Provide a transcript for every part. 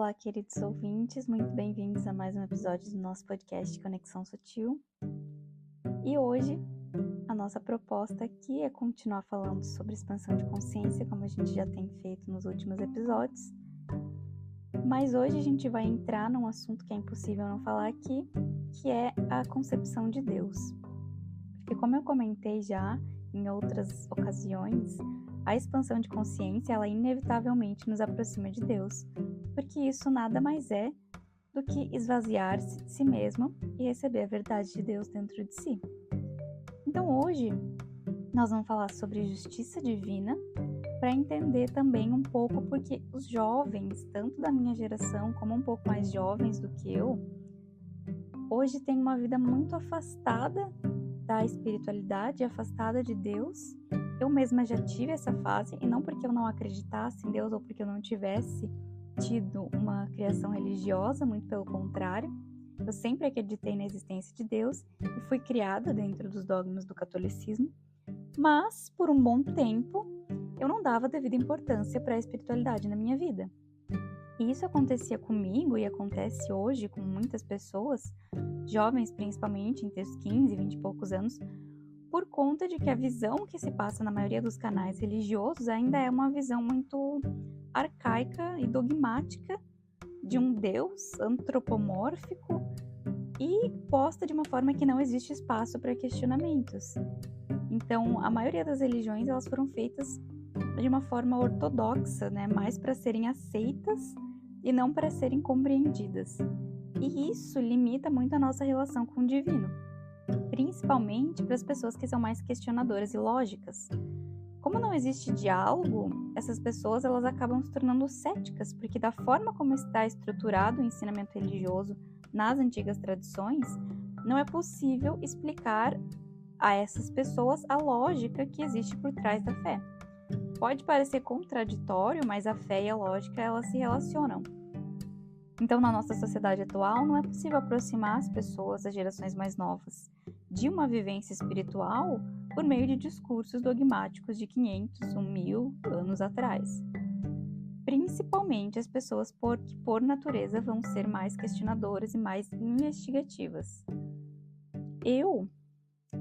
Olá, queridos ouvintes, muito bem-vindos a mais um episódio do nosso podcast Conexão Sutil. E hoje, a nossa proposta aqui é continuar falando sobre expansão de consciência, como a gente já tem feito nos últimos episódios. Mas hoje a gente vai entrar num assunto que é impossível não falar aqui, que é a concepção de Deus. Porque como eu comentei já em outras ocasiões, a expansão de consciência, ela inevitavelmente nos aproxima de Deus, porque isso nada mais é do que esvaziar-se de si mesmo e receber a verdade de Deus dentro de si. Então hoje nós vamos falar sobre justiça divina, para entender também um pouco porque os jovens, tanto da minha geração como um pouco mais jovens do que eu, hoje têm uma vida muito afastada da espiritualidade, afastada de Deus. Eu mesma já tive essa fase, e não porque eu não acreditasse em Deus ou porque eu não tivesse tido uma criação religiosa, muito pelo contrário. Eu sempre acreditei na existência de Deus e fui criada dentro dos dogmas do catolicismo, mas por um bom tempo eu não dava devida importância para a espiritualidade na minha vida. E isso acontecia comigo e acontece hoje com muitas pessoas, jovens principalmente, entre os 15 e 20 e poucos anos, por conta de que a visão que se passa na maioria dos canais religiosos ainda é uma visão muito arcaica e dogmática de um Deus antropomórfico e posta de uma forma que não existe espaço para questionamentos. Então, a maioria das religiões elas foram feitas de uma forma ortodoxa, né? Mais para serem aceitas e não para serem compreendidas. E isso limita muito a nossa relação com o divino, principalmente para as pessoas que são mais questionadoras e lógicas. Como não existe diálogo, essas pessoas elas acabam se tornando céticas, porque da forma como está estruturado o ensinamento religioso nas antigas tradições, não é possível explicar a essas pessoas a lógica que existe por trás da fé. Pode parecer contraditório, mas a fé e a lógica elas se relacionam. Então, na nossa sociedade atual, não é possível aproximar as pessoas das gerações mais novas de uma vivência espiritual por meio de discursos dogmáticos de 500, 1000 anos atrás. Principalmente as pessoas que, por natureza, vão ser mais questionadoras e mais investigativas. Eu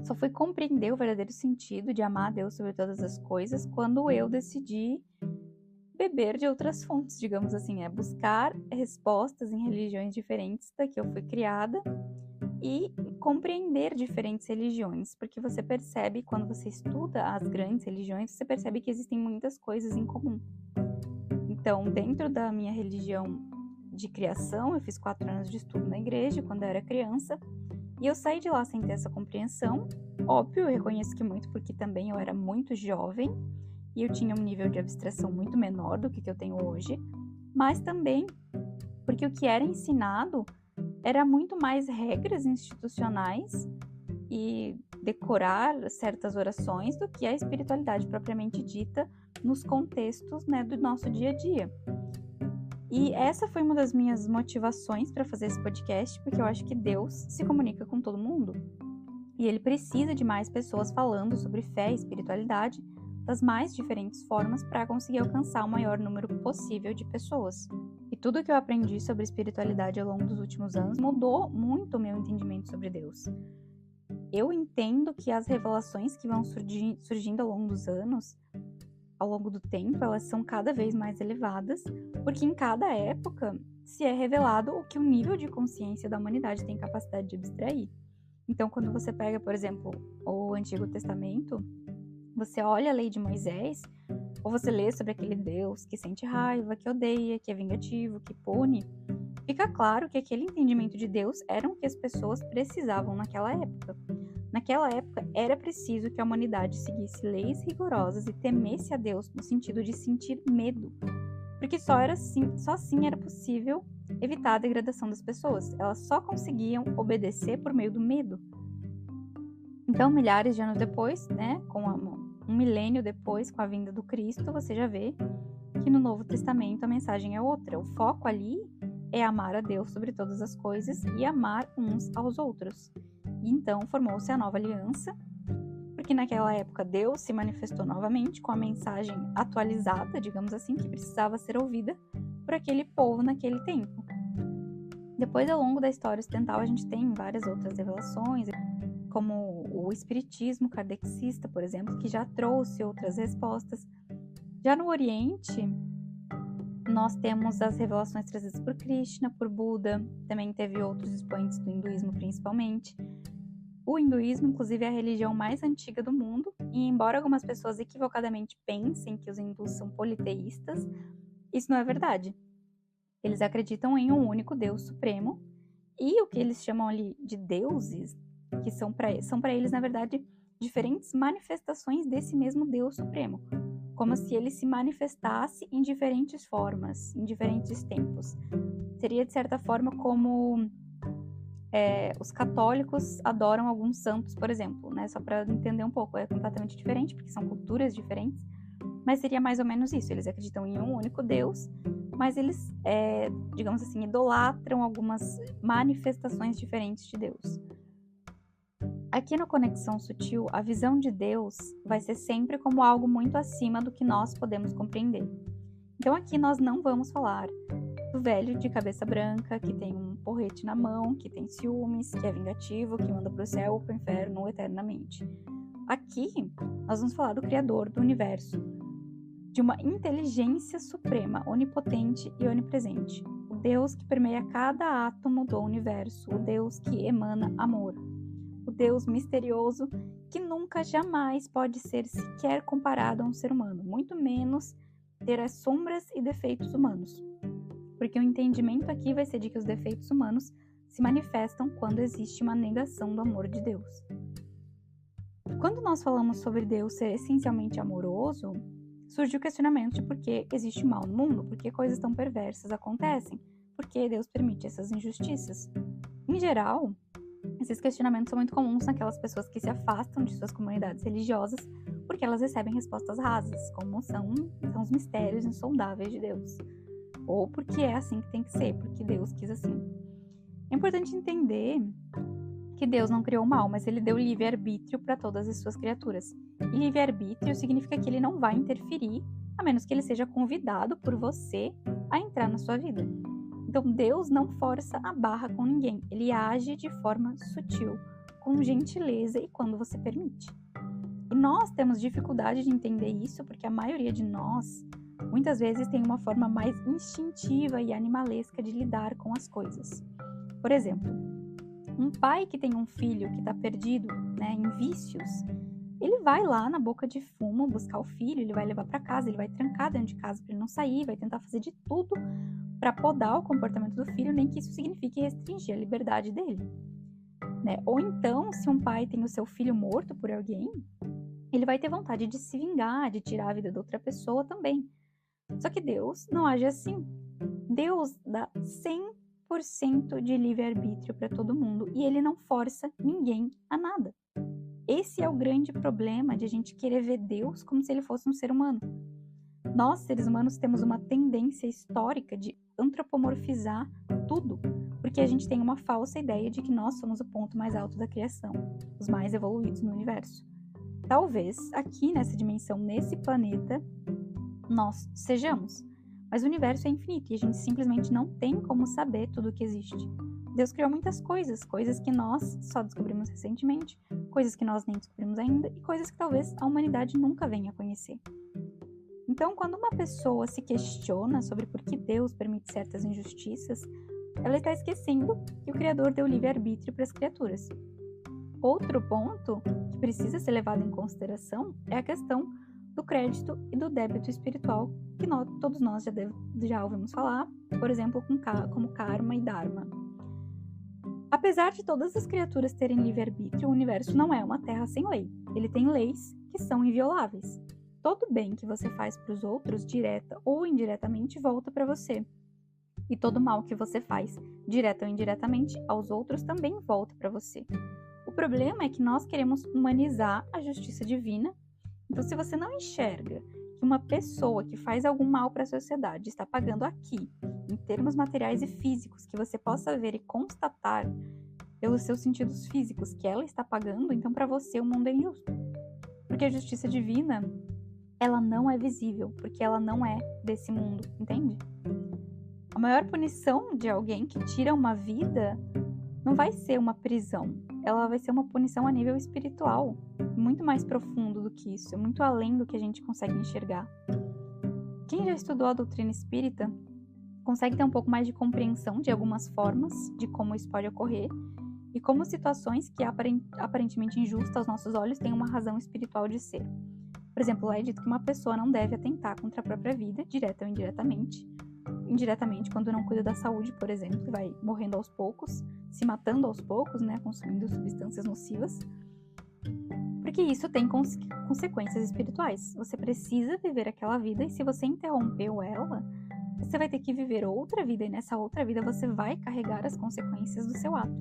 só fui compreender o verdadeiro sentido de amar a Deus sobre todas as coisas quando eu decidi beber de outras fontes, digamos assim, buscar respostas em religiões diferentes da que eu fui criada e compreender diferentes religiões, porque você percebe, quando você estuda as grandes religiões, você percebe que existem muitas coisas em comum. Então, dentro da minha religião de criação, eu fiz 4 anos de estudo na igreja quando eu era criança, e eu saí de lá sem ter essa compreensão. Óbvio, eu reconheço que muito porque também eu era muito jovem e eu tinha um nível de abstração muito menor do que eu tenho hoje, mas também porque o que era ensinado era muito mais regras institucionais e decorar certas orações do que a espiritualidade propriamente dita nos contextos, né, do nosso dia a dia. E essa foi uma das minhas motivações para fazer esse podcast, porque eu acho que Deus se comunica com todo mundo. E ele precisa de mais pessoas falando sobre fé e espiritualidade das mais diferentes formas para conseguir alcançar o maior número possível de pessoas. E tudo que eu aprendi sobre espiritualidade ao longo dos últimos anos mudou muito o meu entendimento sobre Deus. Eu entendo que as revelações que vão surgindo ao longo dos anos, ao longo do tempo, elas são cada vez mais elevadas, porque em cada época se é revelado o que o nível de consciência da humanidade tem capacidade de abstrair. Então, quando você pega, por exemplo, o Antigo Testamento, você olha a lei de Moisés, ou você lê sobre aquele Deus que sente raiva, que odeia, que é vingativo, que pune, fica claro que aquele entendimento de Deus era o que as pessoas precisavam naquela época. Naquela época, era preciso que a humanidade seguisse leis rigorosas e temesse a Deus no sentido de sentir medo, porque só assim era possível evitar a degradação das pessoas. Elas só conseguiam obedecer por meio do medo. Então, milhares de anos depois, né, um milênio depois, com a vinda do Cristo, você já vê que no Novo Testamento a mensagem é outra. O foco ali é amar a Deus sobre todas as coisas e amar uns aos outros. E então formou-se a nova aliança, porque naquela época Deus se manifestou novamente com a mensagem atualizada, digamos assim, que precisava ser ouvida, por aquele povo naquele tempo. Depois, ao longo da história ocidental, a gente tem várias outras revelações, como o espiritismo kardecista, por exemplo, que já trouxe outras respostas. Já no Oriente, nós temos as revelações trazidas por Krishna, por Buda, também teve outros expoentes do hinduísmo principalmente. O hinduísmo, inclusive, é a religião mais antiga do mundo, e embora algumas pessoas equivocadamente pensem que os hindus são politeístas, isso não é verdade. Eles acreditam em um único Deus supremo, e o que eles chamam ali de deuses, que são para eles, na verdade, diferentes manifestações desse mesmo Deus supremo, como se ele se manifestasse em diferentes formas, em diferentes tempos. Seria, de certa forma, como os católicos adoram alguns santos, por exemplo, né? Só para entender um pouco, é completamente diferente, porque são culturas diferentes, mas seria mais ou menos isso. Eles acreditam em um único Deus, mas eles, digamos assim, idolatram algumas manifestações diferentes de Deus. Aqui no Conexão Sutil, a visão de Deus vai ser sempre como algo muito acima do que nós podemos compreender. Então aqui nós não vamos falar do velho de cabeça branca, que tem um porrete na mão, que tem ciúmes, que é vingativo, que manda para o céu ou para o inferno eternamente. Aqui nós vamos falar do Criador do Universo, de uma inteligência suprema, onipotente e onipresente. O Deus que permeia cada átomo do universo, o Deus que emana amor. O Deus misterioso que nunca, jamais pode ser sequer comparado a um ser humano, muito menos ter as sombras e defeitos humanos. Porque o entendimento aqui vai ser de que os defeitos humanos se manifestam quando existe uma negação do amor de Deus. Quando nós falamos sobre Deus ser essencialmente amoroso, surge o questionamento de por que existe mal no mundo, por que coisas tão perversas acontecem, por que Deus permite essas injustiças. Em geral, esses questionamentos são muito comuns naquelas pessoas que se afastam de suas comunidades religiosas porque elas recebem respostas rasas, como são os mistérios insondáveis de Deus. Ou porque é assim que tem que ser, porque Deus quis assim. É importante entender que Deus não criou o mal, mas ele deu livre-arbítrio para todas as suas criaturas. E livre-arbítrio significa que ele não vai interferir, a menos que ele seja convidado por você a entrar na sua vida. Então, Deus não força a barra com ninguém. Ele age de forma sutil, com gentileza e quando você permite. E nós temos dificuldade de entender isso porque a maioria de nós, muitas vezes, tem uma forma mais instintiva e animalesca de lidar com as coisas. Por exemplo, um pai que tem um filho que está perdido, em vícios, ele vai lá na boca de fumo buscar o filho, ele vai levar para casa, ele vai trancar dentro de casa para ele não sair, vai tentar fazer de tudo para podar o comportamento do filho, nem que isso signifique restringir a liberdade dele. Ou então, se um pai tem o seu filho morto por alguém, ele vai ter vontade de se vingar, de tirar a vida da outra pessoa também. Só que Deus não age assim. Deus dá 100% de livre-arbítrio para todo mundo e ele não força ninguém a nada. Esse é o grande problema de a gente querer ver Deus como se ele fosse um ser humano. Nós, seres humanos, temos uma tendência histórica de antropomorfizar tudo, porque a gente tem uma falsa ideia de que nós somos o ponto mais alto da criação, os mais evoluídos no universo. Talvez aqui nessa dimensão, nesse planeta, nós sejamos, mas o universo é infinito e a gente simplesmente não tem como saber tudo o que existe. Deus criou muitas coisas que nós só descobrimos recentemente, coisas que nós nem descobrimos ainda e coisas que talvez a humanidade nunca venha a conhecer. Então, quando uma pessoa se questiona sobre por que Deus permite certas injustiças, ela está esquecendo que o Criador deu livre-arbítrio para as criaturas. Outro ponto que precisa ser levado em consideração é a questão do crédito e do débito espiritual, que todos nós já ouvimos falar, por exemplo, como karma e dharma. Apesar de todas as criaturas terem livre-arbítrio, o universo não é uma terra sem lei. Ele tem leis que são invioláveis. Todo bem que você faz para os outros, direta ou indiretamente, volta para você. E todo mal que você faz, direta ou indiretamente, aos outros também volta para você. O problema é que nós queremos humanizar a justiça divina. Então, se você não enxerga que uma pessoa que faz algum mal para a sociedade está pagando aqui, em termos materiais e físicos, que você possa ver e constatar pelos seus sentidos físicos que ela está pagando, então para você o mundo é injusto. Porque a justiça divina, ela não é visível, porque ela não é desse mundo, entende? A maior punição de alguém que tira uma vida não vai ser uma prisão. Ela vai ser uma punição a nível espiritual, muito mais profundo do que isso, é muito além do que a gente consegue enxergar. Quem já estudou a doutrina espírita consegue ter um pouco mais de compreensão de algumas formas de como isso pode ocorrer e como situações que aparentemente injustas aos nossos olhos têm uma razão espiritual de ser. Por exemplo, lá é dito que uma pessoa não deve atentar contra a própria vida, direta ou indiretamente. Indiretamente, quando não cuida da saúde, por exemplo, e vai morrendo aos poucos, se matando aos poucos, né, consumindo substâncias nocivas. Porque isso tem consequências espirituais. Você precisa viver aquela vida e se você interrompeu ela, você vai ter que viver outra vida e nessa outra vida você vai carregar as consequências do seu ato.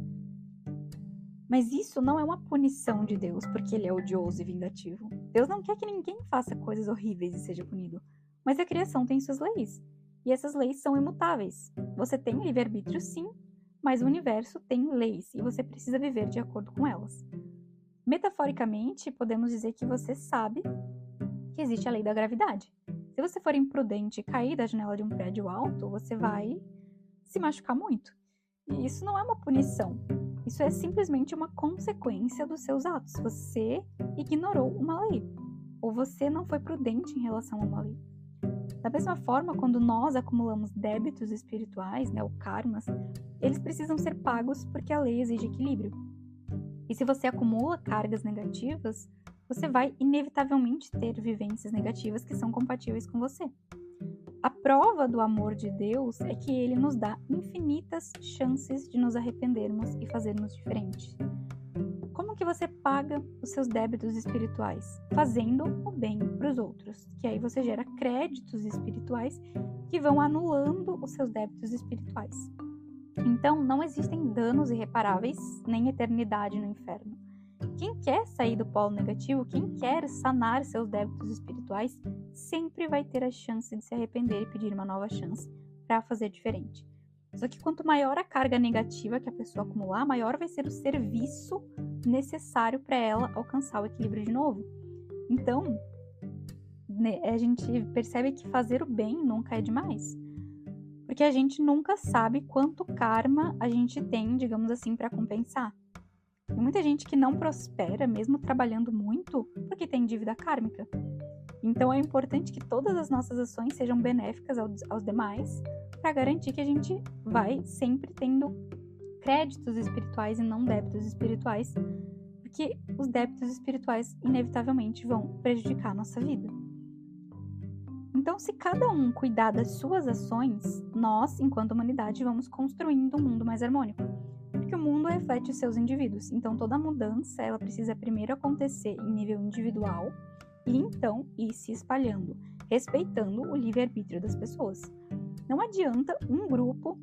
Mas isso não é uma punição de Deus, porque ele é odioso e vingativo. Deus não quer que ninguém faça coisas horríveis e seja punido. Mas a criação tem suas leis. E essas leis são imutáveis. Você tem livre-arbítrio, sim, mas o universo tem leis e você precisa viver de acordo com elas. Metaforicamente, podemos dizer que você sabe que existe a lei da gravidade. Se você for imprudente e cair da janela de um prédio alto, você vai se machucar muito. E isso não é uma punição. Isso é simplesmente uma consequência dos seus atos. Você ignorou uma lei. Ou você não foi prudente em relação a uma lei. Da mesma forma, quando nós acumulamos débitos espirituais, né, ou karmas, eles precisam ser pagos porque a lei exige equilíbrio. E se você acumula cargas negativas, você vai inevitavelmente ter vivências negativas que são compatíveis com você. A prova do amor de Deus é que ele nos dá infinitas chances de nos arrependermos e fazermos diferente. Como que você paga os seus débitos espirituais? Fazendo o bem para os outros, que aí você gera créditos espirituais que vão anulando os seus débitos espirituais. Então, não existem danos irreparáveis nem eternidade no inferno. Quem quer sair do polo negativo, quem quer sanar seus débitos espirituais, sempre vai ter a chance de se arrepender e pedir uma nova chance para fazer diferente. Só que quanto maior a carga negativa que a pessoa acumular, maior vai ser o serviço necessário para ela alcançar o equilíbrio de novo. Então, a gente percebe que fazer o bem nunca é demais. Porque a gente nunca sabe quanto karma a gente tem, digamos assim, para compensar. Tem muita gente que não prospera, mesmo trabalhando muito, porque tem dívida kármica. Então é importante que todas as nossas ações sejam benéficas aos demais, para garantir que a gente vai sempre tendo créditos espirituais e não débitos espirituais, porque os débitos espirituais inevitavelmente vão prejudicar a nossa vida. Então, se cada um cuidar das suas ações, nós, enquanto humanidade, vamos construindo um mundo mais harmônico. Porque o mundo reflete os seus indivíduos. Então, toda mudança, ela precisa primeiro acontecer em nível individual e então ir se espalhando, respeitando o livre-arbítrio das pessoas. Não adianta um grupo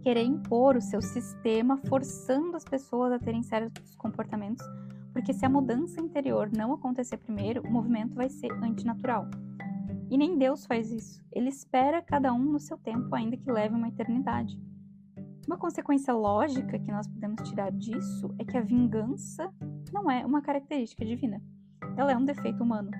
querer impor o seu sistema, forçando as pessoas a terem certos comportamentos, porque se a mudança interior não acontecer primeiro, o movimento vai ser antinatural. E nem Deus faz isso. Ele espera cada um no seu tempo, ainda que leve uma eternidade. Uma consequência lógica que nós podemos tirar disso é que a vingança não é uma característica divina. Ela é um defeito humano.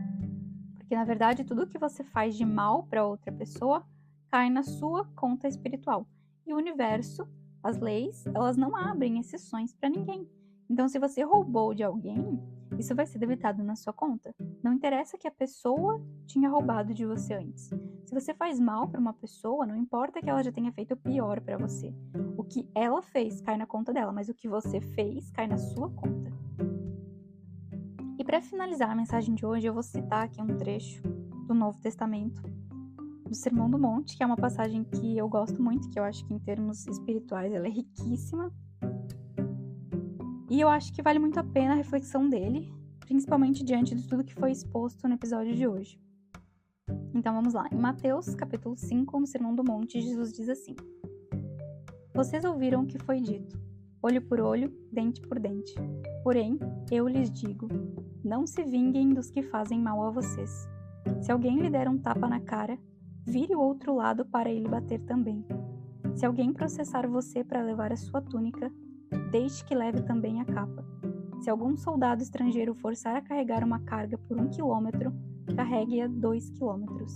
Porque, na verdade, tudo que você faz de mal para outra pessoa cai na sua conta espiritual. E o universo, as leis, elas não abrem exceções para ninguém. Então, se você roubou de alguém, isso vai ser debitado na sua conta. Não interessa que a pessoa tinha roubado de você antes. Se você faz mal para uma pessoa, não importa que ela já tenha feito o pior para você. O que ela fez cai na conta dela, mas o que você fez cai na sua conta. E para finalizar a mensagem de hoje, eu vou citar aqui um trecho do Novo Testamento, do Sermão do Monte, que é uma passagem que eu gosto muito, que eu acho que em termos espirituais ela é riquíssima. E eu acho que vale muito a pena a reflexão dele, principalmente diante de tudo que foi exposto no episódio de hoje. Então vamos lá. Em Mateus, capítulo 5, no Sermão do Monte, Jesus diz assim: Vocês ouviram o que foi dito, olho por olho, dente por dente. Porém, eu lhes digo, não se vinguem dos que fazem mal a vocês. Se alguém lhe der um tapa na cara, vire o outro lado para ele bater também. Se alguém processar você para levar a sua túnica, deixe que leve também a capa. Se algum soldado estrangeiro forçar a carregar uma carga por 1 quilômetro, carregue-a 2 quilômetros.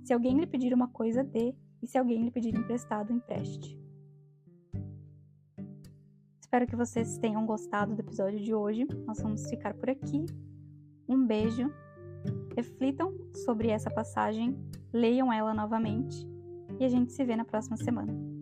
Se alguém lhe pedir uma coisa, dê, e se alguém lhe pedir emprestado, empreste. Espero que vocês tenham gostado do episódio de hoje. Nós vamos ficar por aqui. Um beijo. Reflitam sobre essa passagem, leiam ela novamente e a gente se vê na próxima semana.